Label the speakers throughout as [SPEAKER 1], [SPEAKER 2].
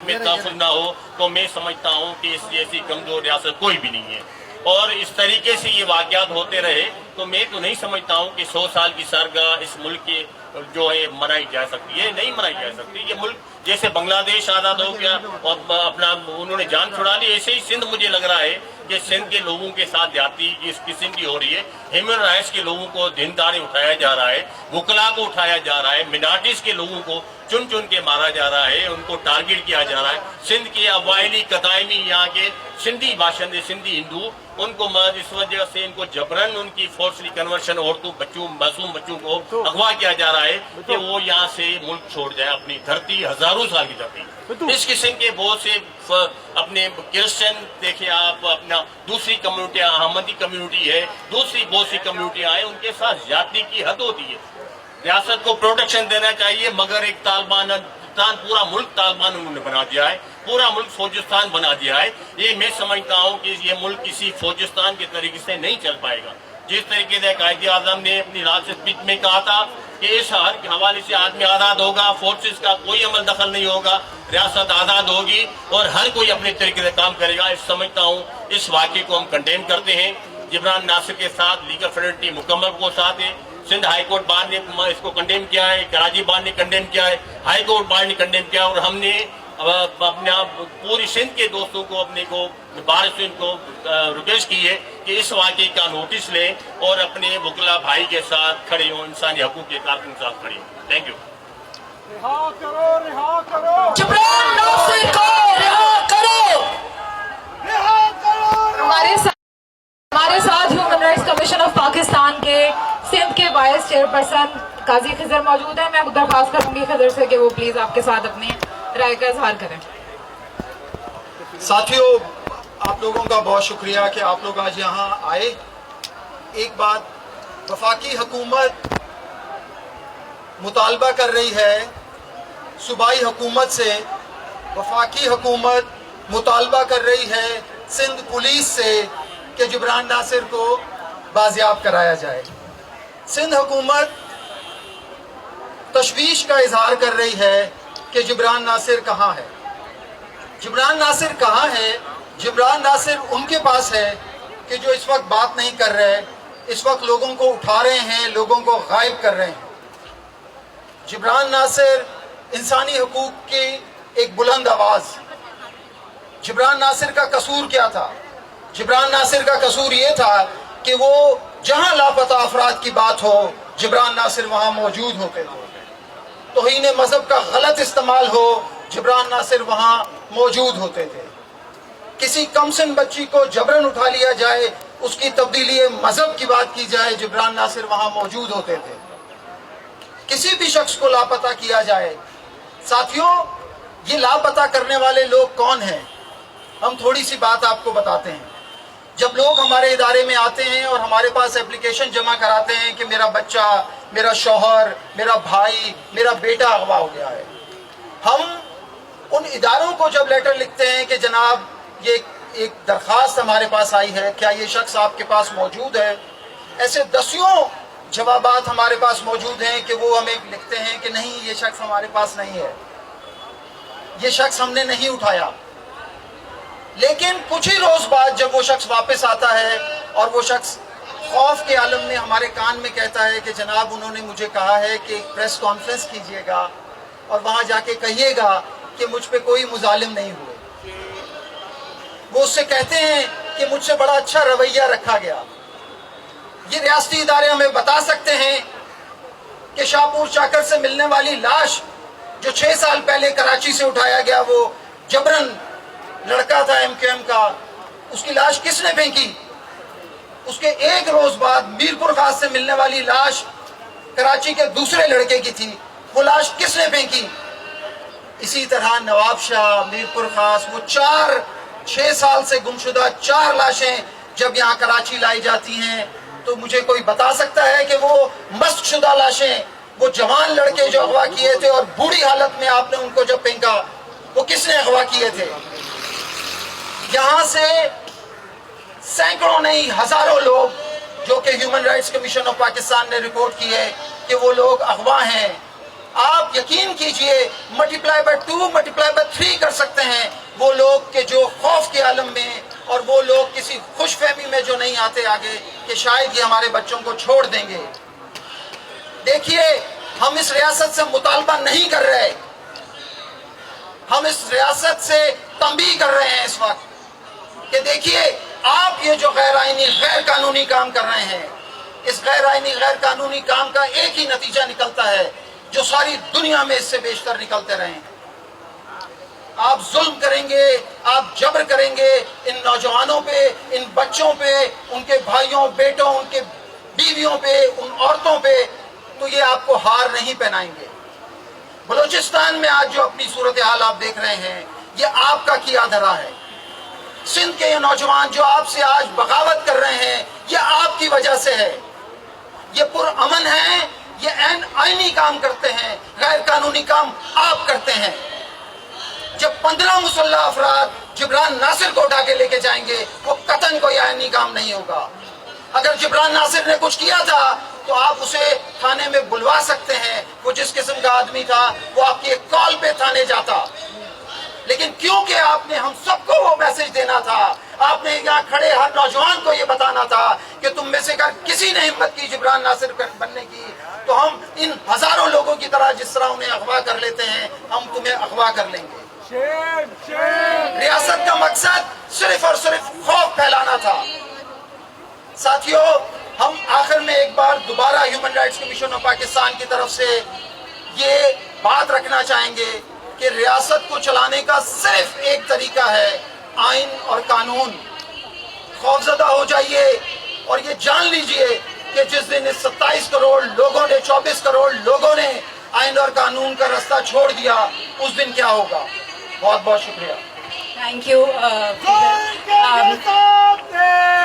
[SPEAKER 1] में तहफ़्फ़ुज़ ना हो तो मैं समझता हूँ कि इस जैसी कमज़ोर रियासत कोई भी नहीं है। और इस तरीके से ये वाक़यात होते रहे तो मैं तो नहीं समझता हूँ कि 100 साल की सालगिरह इस मुल्क के जो है मनाई जा सकती है, नहीं मनाई जा सकती। ये मुल्क जैसे बांग्लादेश आज़ाद हो गया और अपना उन्होंने जान छुड़ा ली, ऐसे ही सिंध मुझे लग रहा है कि सिंध के लोगों के साथ ज्यादती जिस किस्म की हो रही है, ह्यूमन राइट्स के लोगों को दिनदारी उठाया जा रहा है, वकला को उठाया जा रहा है, मिनार्टीज के लोगों को चुन चुन के मारा जा रहा है, उनको टारगेट किया जा रहा है। सिंध के अवायली कदायमी यहाँ के सिंधी बाशिंदे, सिंधी हिंदू, उनको इस वजह से इनको जबरन उनकी फोर्सली कन्वर्शन औरतों बच्चों मासूम बच्चों को अगवा किया जा रहा है कि वो यहाँ से मुल्क छोड़ जाए, अपनी धरती हजारों साल की धरती। इस किस्म के बहुत से अपने क्रिश्चियन देखिए आप, अपना दूसरी कम्युनिटियाँ, अहमदी कम्युनिटी है, दूसरी बहुत सी कम्युनिटियाँ हैं, उनके साथ ज्यादती की हद होती है। रियासत को प्रोटेक्शन देना चाहिए मगर एक तालिबान पूरा मुल्क तालिबान उन्होंने बना दिया है, पूरा मुल्क फौजिस्तान बना दिया है। ये मैं समझता हूँ कि ये मुल्क किसी फौजिस्तान के तरीके से नहीं चल पाएगा। जिस तरीके से कायदे आजम ने अपनी राष्ट्र स्पीच में कहा था कि इस हर के हवाले से आदमी आज़ाद होगा, फोर्सेस का कोई अमल दखल नहीं होगा, रियासत आज़ाद होगी और हर कोई अपने तरीके से काम करेगा। इस समझता हूँ इस वाक़े को हम कंडेम करते हैं। जिब्रान नासिर के साथ लीगल फ्रेटर्निटी मुकम्मल को साथ है। सिंध हाई कोर्ट बार ने इसको कंडेम किया है, कराची बार ने कंडेम किया है, हाई कोर्ट बार ने कंडेम किया और हमने अपने पूरी सिंध के दोस्तों को अपने को बार से इनको रिक्वेस्ट की है कि इस वाक़े का नोटिस लें और अपने वकला भाई के साथ खड़े हों, इंसानी हकूक़ के कारकुन के साथ खड़े हों। Thank you.
[SPEAKER 2] रिहा करो, रिहा करो,
[SPEAKER 3] जिब्रान नासिर को रिहा करो,
[SPEAKER 2] रिहा करो।
[SPEAKER 3] हमारे साथ human rights commission of Pakistan के सिंध के वाइस चेयरपर्सन काजी खिजर मौजूद है। मैं दरख्वास्त करूंगी खिजर से कि वो प्लीज आपके साथ अपनी राय का इजहार करें।
[SPEAKER 4] साथियों, आप लोगों का बहुत शुक्रिया कि आप लोग आज यहाँ आए। एक बात, वफाकी हुकूमत मुतालबा कर रही है सूबाई हुकूमत से, वफाकी हुकूमत मुतालबा कर रही है सिंध पुलिस से कि जिब्रान नासिर को बाजियाब कराया जाए। सिंध हुकूमत तशवीश का इजहार कर रही है कि जिब्रान नासिर कहाँ है। जिब्रान नासिर कहाँ है? जिब्रान नासिर उनके पास है कि जो इस वक्त बात नहीं कर रहे, इस वक्त लोगों को उठा रहे हैं, लोगों को गायब कर रहे हैं। जिब्रान नासिर इंसानी हुकूक की एक बुलंद आवाज़। जिब्रान नासिर का कसूर क्या था? जिब्रान नासिर का कसूर ये था कि वो जहां लापता अफराद की बात हो, जिब्रान नासिर वहां मौजूद होते थे। तौहीन मजहब का गलत इस्तेमाल हो, जिब्रान नासिर वहां मौजूद होते थे। किसी कमसिन बच्ची को जबरन उठा लिया जाए, उसकी तब्दीली मजहब की बात की जाए, जिब्रान नासिर वहां मौजूद होते थे। किसी भी शख्स को लापता किया जाए। साथियों, ये लापता करने वाले लोग कौन हैं? हम थोड़ी सी बात आपको बताते हैं। जब लोग हमारे इदारे में आते हैं और हमारे पास एप्लीकेशन जमा कराते हैं कि मेरा बच्चा, मेरा शौहर, मेरा भाई, मेरा बेटा अगवा हो गया है, हम उन इदारों को जब लेटर लिखते हैं कि जनाब ये एक दरख्वास्त हमारे पास आई है, क्या ये शख्स आपके पास मौजूद है? ऐसे दसियों जवाबात हमारे पास मौजूद हैं कि वो हमें लिखते हैं कि नहीं, ये शख्स हमारे पास नहीं है, ये शख्स हमने नहीं उठाया। लेकिन कुछ ही रोज बाद जब वो शख्स वापस आता है और वो शख्स खौफ के आलम में हमारे कान में कहता है कि जनाब उन्होंने मुझे कहा है कि एक प्रेस कॉन्फ्रेंस कीजिएगा और वहां जाके कहिएगा कि मुझ पे कोई मुजालिम नहीं हुए। वो उससे कहते हैं कि मुझसे बड़ा अच्छा रवैया रखा गया। ये रियासती इदारे हमें बता सकते हैं कि शाहपुर चाकर से मिलने वाली लाश जो 6 साल पहले कराची से उठाया गया, वो जबरन लड़का था MKM का, उसकी लाश किसने फेंकी? उसके एक रोज बाद मीरपुर खास से मिलने वाली लाश कराची के दूसरे लड़के की थी, वो लाश किसने फेंकी? इसी तरह नवाब शाह, मीरपुर खास, वो 6 साल से गुमशुदा 4 लाशें जब यहाँ कराची लाई जाती हैं, तो मुझे कोई बता सकता है कि वो मस्कशुदा लाशें, वो जवान लड़के जो अगवा किए थे और बूढ़ी हालत में आपने उनको जब फेंका, वो किसने अगवा किए थे? यहाँ से सैकड़ों नहीं हजारों लोग, जो कि human rights commission of Pakistan ने रिपोर्ट की है कि वो लोग अगवा हैं। آپ یقین کیجئے ملٹیپلائی بائی 2 ملٹیپلائی بائی 3 کر سکتے ہیں وہ لوگ کہ جو خوف کے عالم میں اور وہ لوگ کسی خوش فہمی میں جو نہیں آتے آگے کہ شاید یہ ہمارے بچوں کو چھوڑ دیں گے. دیکھیے ہم اس ریاست سے مطالبہ نہیں کر رہے, ہم اس ریاست سے تنبیہ کر رہے ہیں اس وقت کہ دیکھیے آپ یہ جو غیر آئینی غیر قانونی کام کر رہے ہیں, اس غیر آئینی غیر قانونی کام کا ایک ہی نتیجہ نکلتا ہے جو ساری دنیا میں اس سے بیشتر نکلتے رہے ہیں. آپ ظلم کریں گے, آپ جبر کریں گے ان نوجوانوں پہ, ان بچوں پہ, ان کے بھائیوں بیٹوں, ان کے بیویوں پہ, ان عورتوں پہ, تو یہ آپ کو ہار نہیں پہنائیں گے. بلوچستان میں آج جو اپنی صورتحال آپ دیکھ رہے ہیں یہ آپ کا کیا دھرا ہے. سندھ کے یہ نوجوان جو آپ سے آج بغاوت کر رہے ہیں یہ آپ کی وجہ سے ہے. یہ پرامن ہیں, یہ عین آئینی کام کرتے ہیں, غیر قانونی کام آپ کرتے ہیں. جب 15 مسلح افراد جبران ناصر کو اٹھا کے لے کے جائیں گے وہ قطعاً کوئی آئینی کام نہیں ہوگا. اگر جبران ناصر نے کچھ کیا تھا تو آپ اسے تھانے میں بلوا سکتے ہیں, وہ جس قسم کا آدمی تھا وہ آپ کی ایک کال پہ تھانے جاتا. لیکن کیونکہ آپ نے ہم سب کو وہ میسج دینا تھا, آپ نے یہاں کھڑے ہر نوجوان کو یہ بتانا تھا کہ تم میں سے اگر کسی نے ہمت کی جبران ناصر بننے کی تو ہم ان ہزاروں لوگوں کی طرح جس طرح انہیں اغوا کر لیتے ہیں ہم تمہیں اغوا کر لیں گے. ریاست کا مقصد صرف اور صرف خوف پھیلانا تھا. ساتھیوں, ہم آخر میں ایک بار دوبارہ human rights commission of Pakistan کی طرف سے یہ بات رکھنا چاہیں گے کہ ریاست کو چلانے کا صرف ایک طریقہ ہے, آئین اور قانون. خوفزدہ ہو جائیے اور یہ جان لیجئے کہ جس دن اس 27 کروڑ لوگوں نے, 24 کروڑ لوگوں نے آئین اور قانون کا رستہ چھوڑ دیا, اس دن کیا ہوگا. بہت بہت شکریہ.
[SPEAKER 3] Thank you.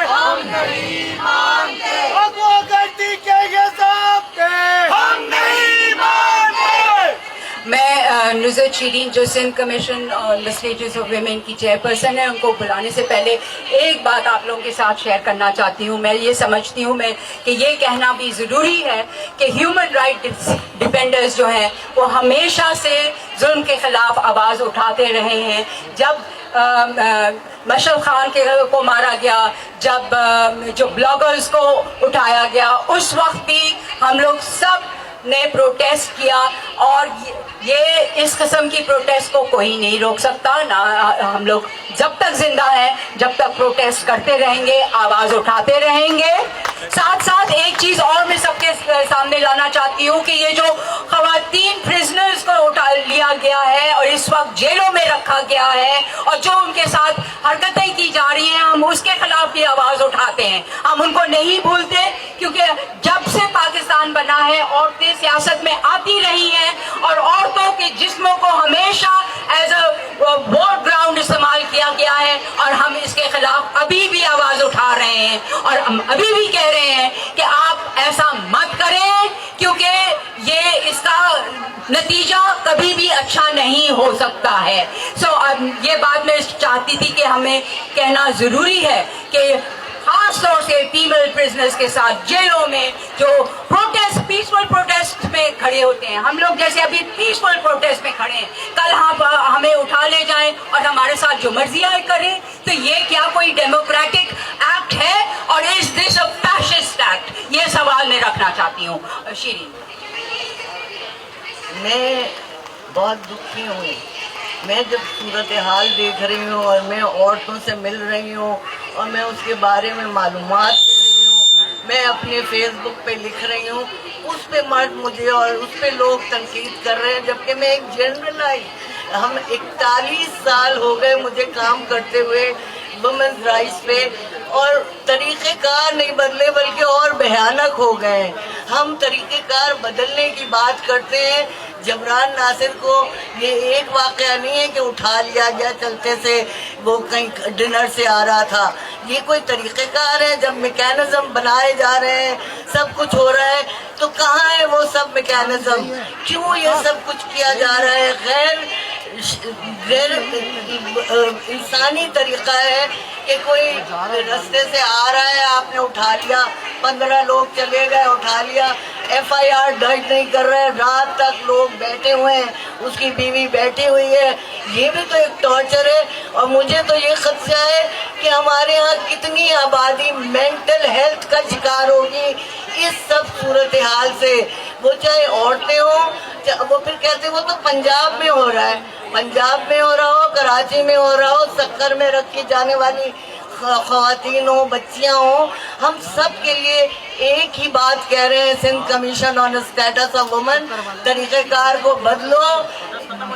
[SPEAKER 2] ہم نہیں مانتے, اغوا گردی کے یہ ضابطے ہم نہیں مانتے.
[SPEAKER 5] میں نصرت شیرین جو سندھ کمیشن آن مسلیجز آف ویمن کی چیئرپرسن ہے, ان کو بلانے سے پہلے ایک بات آپ لوگوں کے ساتھ شیئر کرنا چاہتی ہوں. میں یہ سمجھتی ہوں کہ یہ کہنا بھی ضروری ہے کہ ہیومن رائٹ ڈیفینڈرز جو ہیں وہ ہمیشہ سے ظلم کے خلاف آواز اٹھاتے رہے ہیں. جب مشرف خان کو مارا گیا, جب جو بلاگرز کو اٹھایا گیا, اس وقت بھی ہم لوگ سب نے پروٹیسٹ کیا, اور یہ اس قسم کی پروٹیسٹ کو کوئی نہیں روک سکتا. نہ ہم لوگ جب تک زندہ ہیں جب تک پروٹیسٹ کرتے رہیں گے, آواز اٹھاتے رہیں گے. ساتھ ساتھ ایک چیز اور میں سب کے سامنے لانا چاہتی ہوں کہ یہ جو خواتین پرزنرز کو اٹھا لیا گیا ہے اور اس وقت جیلوں میں رکھا گیا ہے اور جو ان کے ساتھ حرکتیں کی جا رہی ہیں, ہم اس کے خلاف بھی آواز اٹھاتے ہیں. ہم ان کو نہیں بھولتے, کیونکہ جب سے پاکستان بنا ہے عورتیں سیاست میں آتی رہی ہیں اور عورتوں کے جسموں کو ہمیشہ ایز اے ووٹ گراؤنڈ استعمال کیا گیا ہے, اور ہم اس کے خلاف ابھی بھی آواز اٹھا رہے ہیں. اور ہم ابھی بھی کہہ رہے ہیں کہ آپ ایسا مت کریں, کیونکہ یہ اس کا نتیجہ کبھی بھی اچھا نہیں ہو سکتا ہے. یہ بات میں چاہتی تھی کہ ہمیں کہنا ضروری ہے کہ خاص طور سے فیمل پرزنرز کے ساتھ جیلوں میں جو پروٹیسٹ, پیسفل پروٹیسٹ میں کھڑے ہوتے ہیں, ہم لوگ جیسے ابھی پیسفل پروٹیسٹ میں کھڑے ہیں, کل ہمیں اٹھا لے جائیں اور ہمارے ساتھ جو مرضی آئے کریں, تو یہ کیا کوئی ڈیموکریٹک ایکٹ ہے, اور از دس اے فیشسٹ ایکٹ؟ یہ سوال میں رکھنا چاہتی ہوں. شیرین,
[SPEAKER 6] میں بہت دکھی ہوں. میں جب صورتحال دیکھ رہی ہوں اور میں عورتوں سے مل رہی ہوں اور میں اس کے بارے میں معلومات لے رہی ہوں, میں اپنے فیس بک پہ لکھ رہی ہوں, اس پہ مرد مجھے اور اس پہ لوگ تنقید کر رہے ہیں, جبکہ میں ایک جنرل آئی. ہم 41 سال ہو گئے مجھے کام کرتے ہوئے وومنز رائٹس پہ, اور طریقہ کار نہیں بدلے بلکہ اور بھیانک ہو گئے ہیں. ہم طریقہ کار بدلنے کی بات کرتے ہیں. جبران ناصر کو یہ ایک واقعہ نہیں ہے کہ اٹھا لیا گیا چلتے سے, وہ کہیں ڈنر سے آ رہا تھا. یہ کوئی طریقہ کار ہے؟ جب میکینزم بنائے جا رہے ہیں, سب کچھ ہو رہا ہے, تو کہاں ہے وہ سب میکینزم؟ کیوں یہ سب کچھ کیا جا رہا ہے؟ غیر انسانی طریقہ ہے کہ کوئی رستے سے آ رہا ہے, آپ نے اٹھا لیا, 15 لوگ چلے گئے, اٹھا لیا, FIR दर्ज नहीं कर रहे, रात तक लोग बैठे हुए हैं, उसकी बीवी बैठी हुई है, ये भी तो एक टॉर्चर है। और मुझे तो ये खदशा है कि हमारे यहाँ कितनी आबादी मेंटल हेल्थ का शिकार होगी इस सब सूरत हाल से। वो चाहे औरतें हों, वो फिर कहते वो तो पंजाब में हो रहा है, पंजाब में हो रहा हो, कराची में हो रहा हो, सक्कर में रखी जाने वाली ख़वातीन हो, बच्चियां हो, हम सब के लिए एक ही बात कह रहे हैं, Sindh commission on status of women, तरीक़ेकार को बदलो,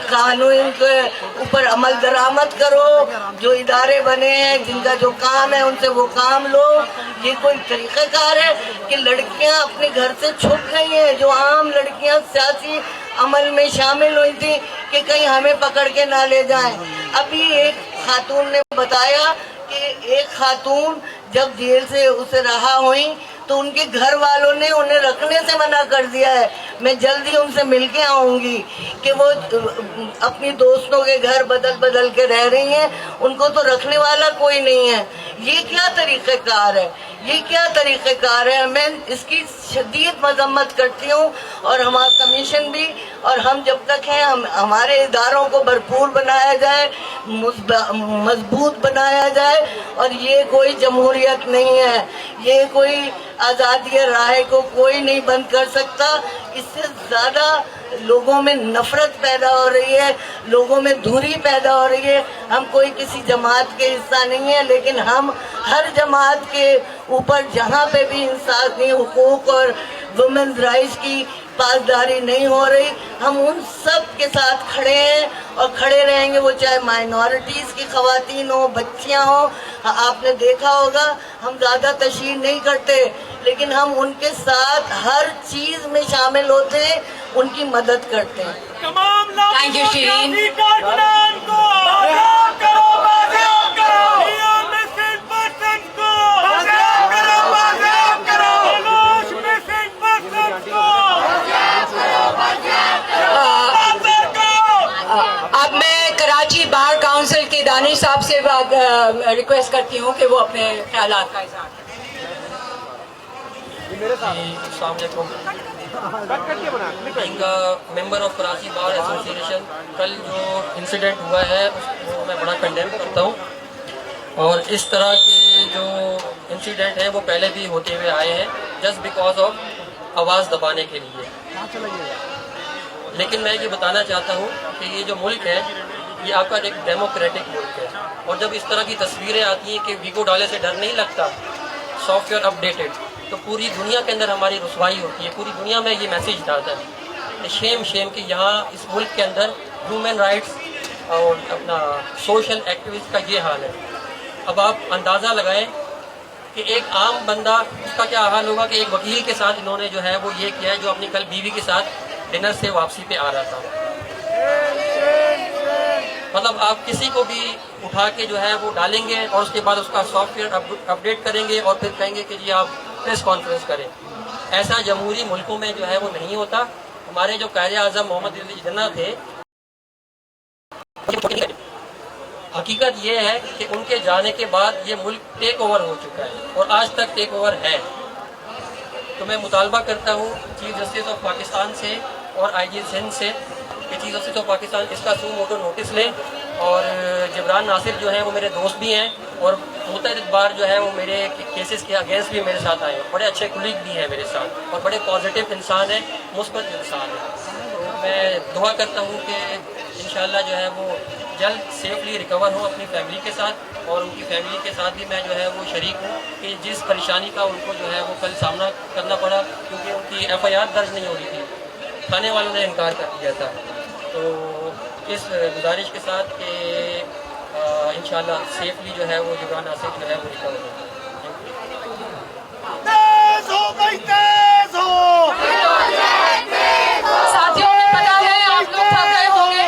[SPEAKER 6] कानून के ऊपर अमल दरामद करो, जो इदारे बने हैं जिनका जो काम है उनसे वो काम लो। ये कोई तरीक़ेकार है कि लड़कियां अपने घर से छुप गई हैं, जो आम लड़कियां सियासी अमल में शामिल हुई थी कि कहीं हमें पकड़ के ना ले जाएं। अभी एक खातून ने बताया कि एक खातून जब जेल से उसे रहा हुई तो उनके घर वालों ने उन्हें रखने से मना कर दिया है। मैं जल्दी उनसे मिलके आऊंगी कि वो अपनी दोस्तों के घर बदल बदल के रह रही हैं, उनको तो रखने वाला कोई नहीं है। ये क्या तरीक़ेकार है, ये क्या तरीक़ेकार है? मैं इसकी शदीद मजम्मत करती हूँ और हमारा कमीशन भी, और हम जब तक हैं हमारे इदारों को भरपूर बनाया जाए, मजबूत बनाया जाए। और ये कोई जमहूरियत नहीं है, ये कोई आज़ादी राय को कोई नहीं बंद कर सकता। इससे ज़्यादा लोगों में नफरत पैदा हो रही है, लोगों में दूरी पैदा हो रही है। हम कोई किसी जमात के हिस्सा नहीं है, लेकिन हम हर जमात के ऊपर जहाँ पे भी इंसानी हुकूक और वुमेन्स राइट्स की पासदारी नहीं हो रही, हम उन सब के साथ खड़े हैं और खड़े रहेंगे, वो चाहे माइनॉरिटीज़ की ख़वातीन हो, बच्चियाँ हो। आपने देखा होगा हम ज़्यादा तशहीर नहीं करते, लेकिन हम उनके साथ हर चीज़ में शामिल होते हैं, उनकी मदद करते हैं।
[SPEAKER 2] तमाम लोग
[SPEAKER 5] Thank you, Shireen.
[SPEAKER 2] कारकुनान को बाज़ाब करो, बाज़ाब करो, नियम में सिर्फ पर्सन को बाज़ाब करो, बाज़ाब करो, तलाश में सिर्फ पर्सन को बाज़ाब करो, बाज़ाब करो।
[SPEAKER 5] अब मैं कराची बार काउंसिल के दानिश साहब से रिक्वेस्ट करती हूँ कि वो अपने ख्यालात का इज़हार करें।
[SPEAKER 7] Being member of Karachi bar association, कल जो इंसिडेंट हुआ है उसको मैं बड़ा कंडेम करता हूँ। और इस तरह के जो इंसिडेंट है वो पहले भी होते हुए आए हैं, जस्ट बिकॉज ऑफ आवाज़ दबाने के लिए। लेकिन मैं ये बताना चाहता हूँ कि ये जो मुल्क है ये आपका एक डेमोक्रेटिक मुल्क है, और जब इस तरह की तस्वीरें आती हैं कि वीगो डाले से डर नहीं लगता, सॉफ्टवेयर अपडेटेड, तो पूरी दुनिया के अंदर हमारी रुसवाई होती है, पूरी दुनिया में ये मैसेज जाता है। शेम शेम कि यहाँ इस मुल्क के अंदर ह्यूमन राइट्स और अपना सोशल एक्टिविस्ट का ये हाल है। अब आप अंदाज़ा लगाएं कि एक आम बंदा उसका क्या हाल होगा कि एक वकील के साथ इन्होंने जो है वो ये किया है, जो अपनी कल बीवी के साथ डिनर से वापसी पे आ रहा था। मतलब आप किसी को भी उठा के जो है वो डालेंगे और उसके बाद उसका सॉफ्टवेयर अपडेट करेंगे और फिर कहेंगे कि जी आप प्रेस कॉन्फ्रेंस करें। ऐसा जमहूरी मुल्कों में जो है वो नहीं होता। हमारे जो कायदे आज़म मोहम्मद अली जिन्ना थे, हकीकत ये है कि उनके जाने के बाद ये मुल्क टेक ओवर हो चुका है और आज तक टेक ओवर है। तो मैं मुतालबा करता हूँ चीफ जस्टिस ऑफ पाकिस्तान से और IG सिंध से कि चीफ जस्टिस ऑफ पाकिस्तान इसका सू मोटो नोटिस लें। और जिब्रान नासिर जो हैं वो मेरे दोस्त भी हैं और मुतअद्दिद बार जो है वो मेरे केसेस के अगेंस्ट भी मेरे साथ आए, बड़े अच्छे कुलीग भी हैं मेरे साथ और बड़े पॉजिटिव इंसान हैं, मुस्बत इंसान हैं। मैं दुआ करता हूँ कि इंशाअल्लाह जो है वो जल्द सेफली रिकवर हो अपनी फैमिली के साथ, और उनकी फैमिली के साथ भी मैं जो है वो शरीक हूँ कि जिस परेशानी का उनको जो है वो कल सामना करना पड़ा, क्योंकि उनकी FIR दर्ज नहीं हो रही थी, थाने वालों ने इनकार कर दिया था। तो इस गुजारिश के साथ कि इंशाअल्लाह सेफली जो है वो जिब्रान नासिर जो है वो रिकवर हो।
[SPEAKER 2] तेज हो भाई, तेज हो।
[SPEAKER 3] साथियों में पता है आप लोग थक गए होंगे,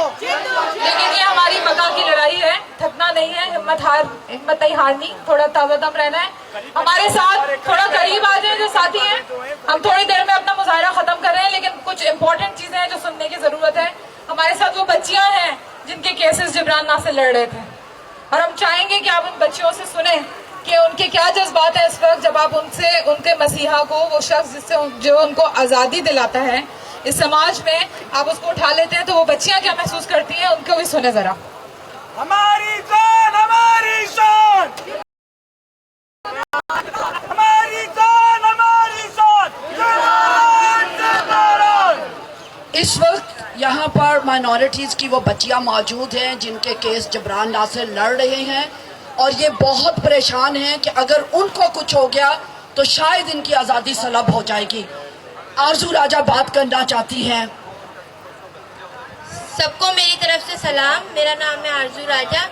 [SPEAKER 3] लेकिन ये हमारी बका की लड़ाई है, थकना नहीं है, हिम्मत नहीं हारनी, थोड़ा ताज़ादम रहना है। हमारे साथ थोड़ा करीब आ जाए जो साथी हैं, हम थोड़ी देर में अपना मुजाहरा खत्म कर रहे हैं, लेकिन कुछ इंपॉर्टेंट चीजें हैं जो सुनने की जरूरत है। हमारे साथ वो बच्चियां हैं जिनके केसेस जिब्रान नासिर लड़ रहे थे, और हम चाहेंगे कि आप उन बच्चियों से सुने کہ ان کے کیا جذبات ہیں اس وقت جب آپ ان سے ان کے مسیحا کو، وہ شخص جس سے جو ان کو آزادی دلاتا ہے اس سماج میں، آپ اس کو اٹھا لیتے ہیں تو وہ بچیاں کیا محسوس کرتی ہیں، ان کو بھی سنیں ذرا.
[SPEAKER 2] ہماری جان ہماری شان، ہماری جان ہماری شان،
[SPEAKER 8] اس وقت یہاں پر مائنورٹیز کی وہ بچیاں موجود ہیں جن کے کیس جبران ناصر لڑ رہے ہیں، اور یہ بہت پریشان ہیں کہ اگر ان کو کچھ ہو گیا تو شاید ان کی آزادی سلب ہو جائے گی. آرزو راجہ بات کرنا چاہتی ہیں.
[SPEAKER 9] سب کو میری طرف سے سلام. میرا نام ہے آرزو راجہ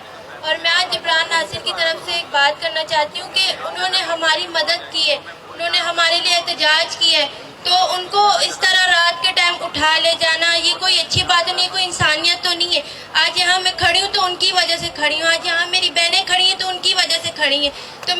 [SPEAKER 9] اور میں آج جبران ناصر کی طرف سے ایک بات کرنا چاہتی ہوں کہ انہوں نے ہماری مدد کی ہے، انہوں نے ہمارے لیے احتجاج کی ہے، تو ان کو اس طرح رات کے ٹائم اٹھا لے جانا یہ کوئی اچھی بات نہیں، کوئی انسانیت تو نہیں ہے. آج یہاں میں کھڑی ہوں تو ان کی وجہ سے کھڑی ہوں، آج یہاں میری بہنیں کھڑی ہیں تو ان کی وجہ سے کھڑی ہیں. تو